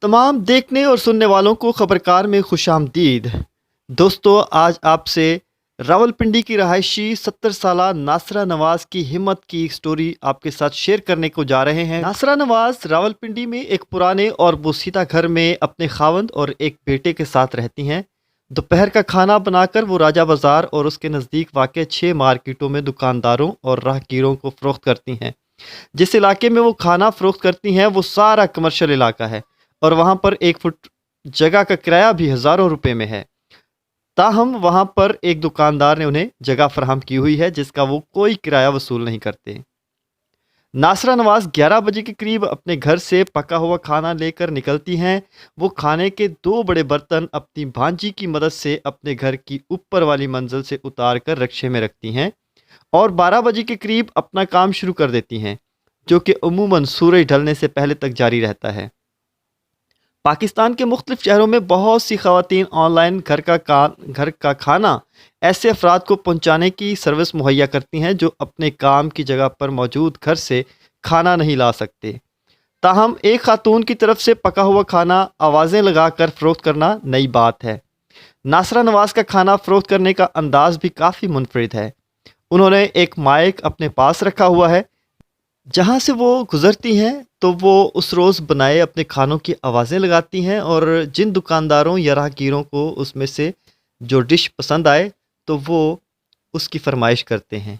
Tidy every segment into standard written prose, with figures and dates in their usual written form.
तमाम देखने और सुनने वालों को खबरकार में खुशामदीद। दोस्तों, आज आपसे रावलपिंडी की रहायशी 70 साला नासरा नवाज की हिम्मत की स्टोरी आपके साथ शेयर करने को जा रहे हैं। नासरा नवाज रावलपिंडी में एक पुराने और बोसीदा घर में अपने खावंद और एक बेटे के साथ रहती हैं। दोपहर का खाना बनाकर वो राजा बाजार और उसके नज़दीक वाक़ 6 मार्केटों में दुकानदारों और राहगीरों को फ़रोख्त करती हैं। जिस इलाके में वो खाना फ़रोख्त करती हैं वो सारा कमर्शियल इलाका है और वहाँ पर 1 फुट जगह का किराया भी हज़ारों रुपए में है। ताहम वहाँ पर एक दुकानदार ने उन्हें जगह फराहम की हुई है जिसका वो कोई किराया वसूल नहीं करते। नासरा नवाज 11 बजे के करीब अपने घर से पका हुआ खाना लेकर निकलती हैं। वो खाने के 2 बड़े बर्तन अपनी भांजी की मदद से अपने घर की ऊपर वाली मंजिल से उतार कर रक्शे में रखती हैं और 12 बजे के करीब अपना काम शुरू कर देती हैं, जो कि अमूमन सूरज ढलने से पहले तक जारी रहता है। पाकिस्तान के मुख्तलिफ शहरों में बहुत सी ख़वातीन ऑनलाइन घर का खाना ऐसे अफराद को पहुंचाने की सर्विस मुहैया करती हैं जो अपने काम की जगह पर मौजूद घर से खाना नहीं ला सकते। ताहम एक खातून की तरफ से पका हुआ खाना आवाज़ें लगाकर फ़रोख्त करना नई बात है। नासरा नवाज का खाना फ़रोख्त करने का अंदाज़ भी काफ़ी मुनफरिद है। उन्होंने एक माइक अपने पास रखा हुआ है, जहाँ से वो गुज़रती हैं तो वो उस रोज़ बनाए अपने खानों की आवाज़ें लगाती हैं और जिन दुकानदारों या राहगीरों को उसमें से जो डिश पसंद आए तो वो उसकी फरमाइश करते हैं।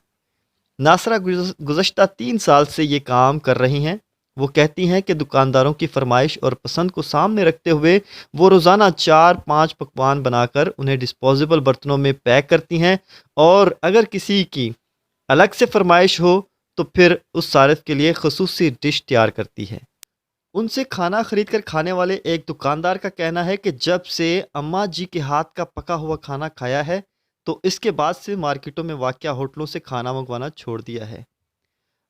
नासरा गुज़श्ता 3 साल से ये काम कर रही हैं। वो कहती हैं कि दुकानदारों की फरमाइश और पसंद को सामने रखते हुए वो रोज़ाना 4-5 पकवान बनाकर उन्हें डिस्पोजेबल बर्तनों में पैक करती हैं और अगर किसी की अलग से फरमाइश हो तो फिर उस सारिफ के लिए खसूसी डिश तैयार करती है। उनसे खाना खरीद कर खाने वाले एक दुकानदार का कहना है कि जब से अम्मा जी के हाथ का पका हुआ खाना खाया है तो इसके बाद से मार्केटों में वाक़या होटलों से खाना मंगवाना छोड़ दिया है।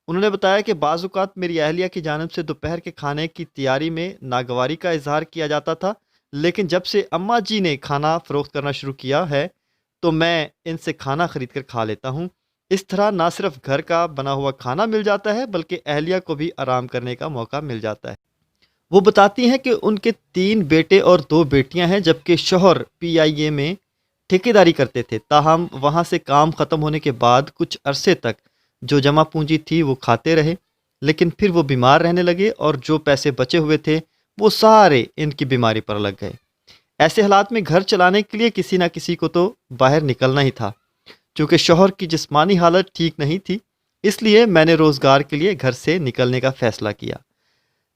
उन्होंने बताया कि बाज़ औक़ात मेरी अहलिया की जानिब से दोपहर के खाने की तैयारी में नागवारी का इजहार किया जाता था, लेकिन जब से अम्मा जी ने खाना फ़रोख्त करना शुरू किया है तो मैं इनसे खाना ख़रीद कर खा लेता हूँ। इस तरह ना सिर्फ घर का बना हुआ खाना मिल जाता है बल्कि अहलिया को भी आराम करने का मौका मिल जाता है। वो बताती हैं कि उनके 3 बेटे और 2 बेटियां हैं, जबकि शौहर PIA में ठेकेदारी करते थे। ताहम वहाँ से काम ख़त्म होने के बाद कुछ अरसे तक जो जमा पूंजी थी वो खाते रहे, लेकिन फिर वो बीमार रहने लगे और जो पैसे बचे हुए थे वो सारे इनकी बीमारी पर लग गए। ऐसे हालात में घर चलाने के लिए किसी न किसी को तो बाहर निकलना ही था। चूँकि शौहर की जिस्मानी हालत ठीक नहीं थी, इसलिए मैंने रोज़गार के लिए घर से निकलने का फ़ैसला किया।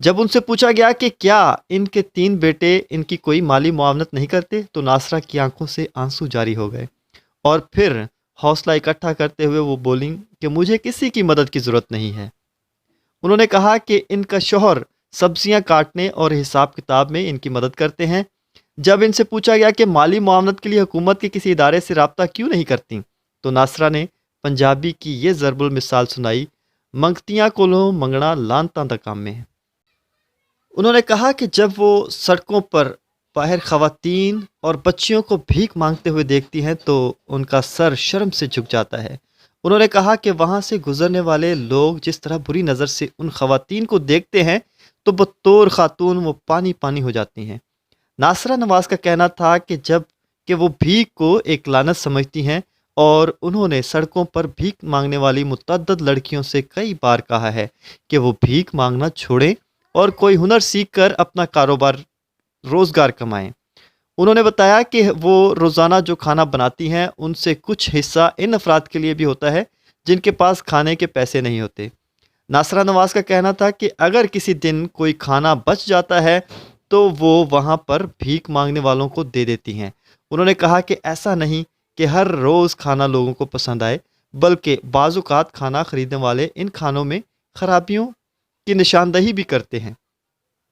जब उनसे पूछा गया कि क्या इनके 3 बेटे इनकी कोई माली मुआवनत नहीं करते, तो नासरा की आंखों से आंसू जारी हो गए और फिर हौसला इकट्ठा करते हुए वो बोलीं कि मुझे किसी की मदद की ज़रूरत नहीं है। उन्होंने कहा कि इनका शौहर सब्जियां काटने और हिसाब किताब में इनकी मदद करते हैं। जब इनसे पूछा गया कि माली मुआवनत के लिए हुकूमत के किसी इदारे से रब्ता क्यों नहीं करती, तो नासरा ने पंजाबी की ये ज़रबुल मिसाल सुनाई, मंगतियाँ कोलों मंगना लानतां दा काम में है। उन्होंने कहा कि जब वो सड़कों पर बाहर ख़वातीन और बच्चियों को भीख मांगते हुए देखती हैं तो उनका सर शर्म से झुक जाता है। उन्होंने कहा कि वहाँ से गुज़रने वाले लोग जिस तरह बुरी नज़र से उन ख़वातीन को देखते हैं तो बतौर ख़ातून वो पानी पानी हो जाती हैं। नासरा नवाज का कहना था कि वो भीख को एक लानत समझती हैं और उन्होंने सड़कों पर भीख मांगने वाली मुतअद्दिद लड़कियों से कई बार कहा है कि वो भीख मांगना छोड़ें और कोई हुनर सीख कर अपना कारोबार रोज़गार कमाएं। उन्होंने बताया कि वो रोज़ाना जो खाना बनाती हैं उनसे कुछ हिस्सा इन अफराद के लिए भी होता है जिनके पास खाने के पैसे नहीं होते। नासरा नवाज का कहना था कि अगर किसी दिन कोई खाना बच जाता है तो वो वहाँ पर भीख मांगने वालों को दे देती हैं। उन्होंने कहा कि ऐसा नहीं कि हर रोज़ खाना लोगों को पसंद आए, बल्कि बाज़ औक़ात खाना ख़रीदने वाले इन खानों में ख़राबियों की निशानदही भी करते हैं,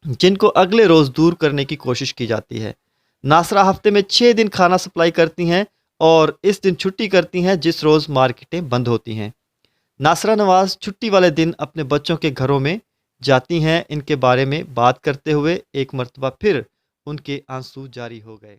जिनको अगले रोज़ दूर करने की कोशिश की जाती है। नासरा हफ्ते में 6 दिन खाना सप्लाई करती हैं और इस दिन छुट्टी करती हैं जिस रोज़ मार्केटें बंद होती हैं। नासरा नवाज छुट्टी वाले दिन अपने बच्चों के घरों में जाती हैं। इनके बारे में बात करते हुए एक मरतबा फिर उनके आंसू जारी हो गए।